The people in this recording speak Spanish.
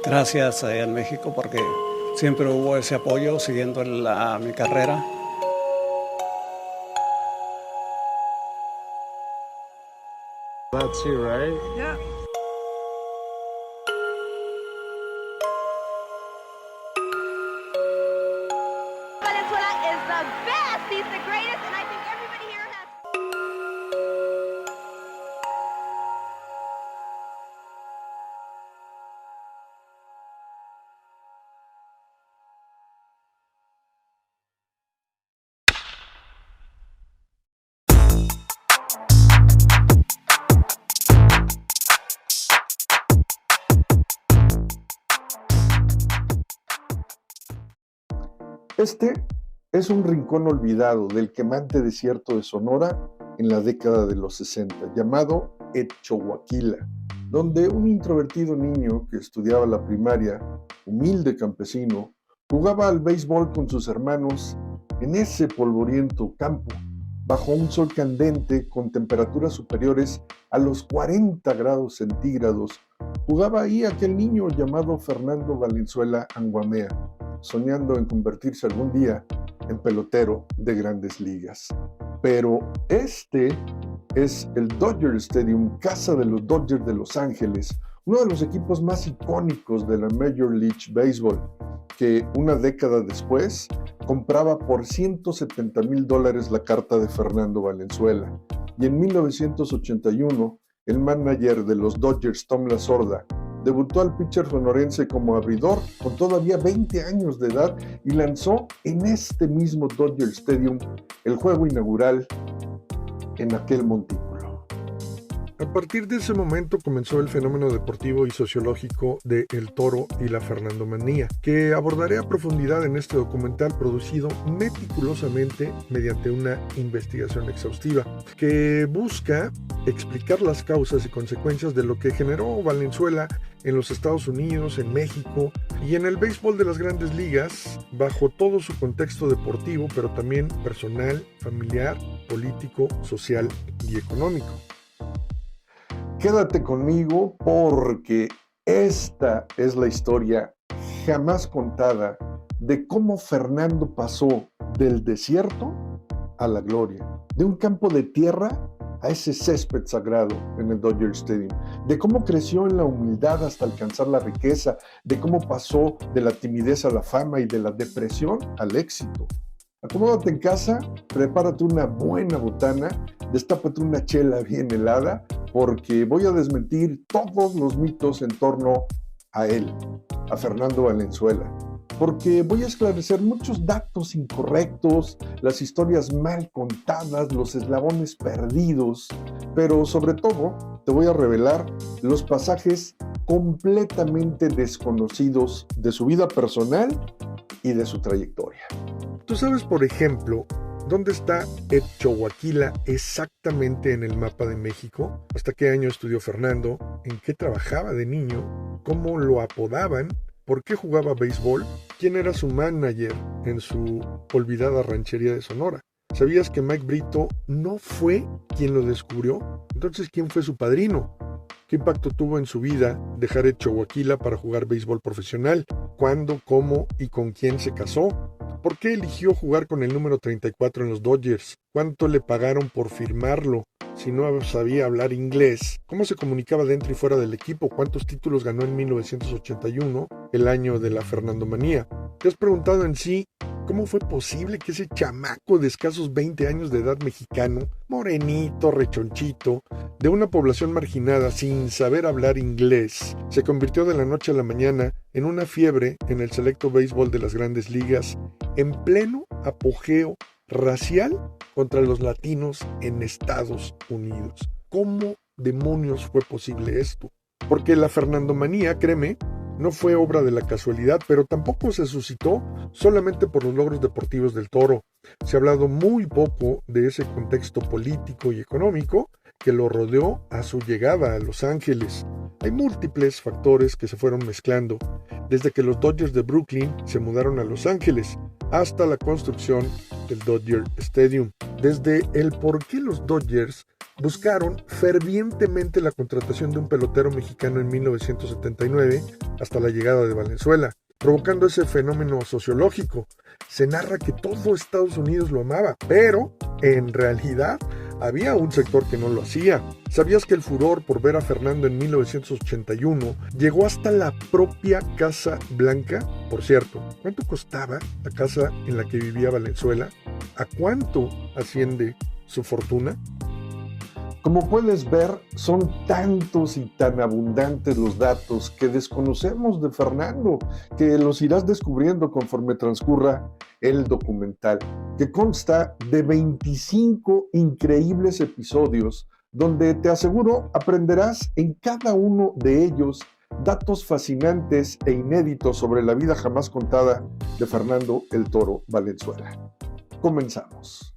Gracias en México porque siempre hubo ese apoyo siguiendo mi carrera. That's you, right? Yeah. Valenzuela is the best. He's the greatest, and I think everybody here has. Este es un rincón olvidado del quemante desierto de Sonora en la década de los 60, llamado Etchohuaquila, donde un introvertido niño que estudiaba la primaria, humilde campesino, jugaba al béisbol con sus hermanos en ese polvoriento campo, bajo un sol candente con temperaturas superiores a los 40 grados centígrados. Jugaba ahí aquel niño llamado Fernando Valenzuela Anguamea, soñando en convertirse algún día en pelotero de grandes ligas. Pero este es el Dodger Stadium, casa de los Dodgers de Los Ángeles, uno de los equipos más icónicos de la Major League Baseball, que una década después compraba por $170,000 la carta de Fernando Valenzuela. Y en 1981, el manager de los Dodgers, Tom Lasorda, debutó al pitcher sonorense como abridor con todavía 20 años de edad y lanzó en este mismo Dodger Stadium el juego inaugural en aquel montículo. A partir de ese momento comenzó el fenómeno deportivo y sociológico de El Toro y la Fernandomanía, que abordaré a profundidad en este documental producido meticulosamente mediante una investigación exhaustiva, que busca explicar las causas y consecuencias de lo que generó Valenzuela en los Estados Unidos, en México y en el béisbol de las grandes ligas, bajo todo su contexto deportivo, pero también personal, familiar, político, social y económico. Quédate conmigo porque esta es la historia jamás contada de cómo Fernando pasó del desierto a la gloria, de un campo de tierra a ese césped sagrado en el Dodger Stadium, de cómo creció en la humildad hasta alcanzar la riqueza, de cómo pasó de la timidez a la fama y de la depresión al éxito. Acomódate en casa, prepárate una buena botana, destápate una chela bien helada, porque voy a desmentir todos los mitos en torno a él, a Fernando Valenzuela, porque voy a esclarecer muchos datos incorrectos, las historias mal contadas, los eslabones perdidos, pero sobre todo te voy a revelar los pasajes completamente desconocidos de su vida personal y de su trayectoria. ¿Tú sabes, por ejemplo, dónde está Etchohuaquila exactamente en el mapa de México? ¿Hasta qué año estudió Fernando? ¿En qué trabajaba de niño? ¿Cómo lo apodaban? ¿Por qué jugaba béisbol? ¿Quién era su manager en su olvidada ranchería de Sonora? ¿Sabías que Mike Brito no fue quien lo descubrió? Entonces, ¿quién fue su padrino? ¿Qué impacto tuvo en su vida dejar Etchohuaquila para jugar béisbol profesional? ¿Cuándo, cómo y con quién se casó? ¿Por qué eligió jugar con el número 34 en los Dodgers? ¿Cuánto le pagaron por firmarlo? Si no sabía hablar inglés, ¿cómo se comunicaba dentro y fuera del equipo? ¿Cuántos títulos ganó en 1981, el año de la Fernandomanía? ¿Te has preguntado en sí cómo fue posible que ese chamaco de escasos 20 años de edad mexicano, morenito, rechonchito, de una población marginada sin saber hablar inglés, se convirtió de la noche a la mañana en una fiebre en el selecto béisbol de las grandes ligas, en pleno apogeo racial contra los latinos en Estados Unidos? ¿Cómo demonios fue posible esto? Porque la Fernandomanía, créeme, no fue obra de la casualidad, pero tampoco se suscitó solamente por los logros deportivos del Toro. Se ha hablado muy poco de ese contexto político y económico que lo rodeó a su llegada a Los Ángeles. Hay múltiples factores que se fueron mezclando, desde que los Dodgers de Brooklyn se mudaron a Los Ángeles hasta la construcción del Dodger Stadium, desde el por qué los Dodgers buscaron fervientemente la contratación de un pelotero mexicano en 1979 hasta la llegada de Valenzuela, provocando ese fenómeno sociológico. Se narra que todo Estados Unidos lo amaba, pero en realidad había un sector que no lo hacía. ¿Sabías que el furor por ver a Fernando en 1981 llegó hasta la propia Casa Blanca? Por cierto, ¿cuánto costaba la casa en la que vivía Valenzuela? ¿A cuánto asciende su fortuna? Como puedes ver, son tantos y tan abundantes los datos que desconocemos de Fernando, que los irás descubriendo conforme transcurra el documental, que consta de 25 increíbles episodios, donde te aseguro aprenderás en cada uno de ellos datos fascinantes e inéditos sobre la vida jamás contada de Fernando el Toro Valenzuela. Comenzamos.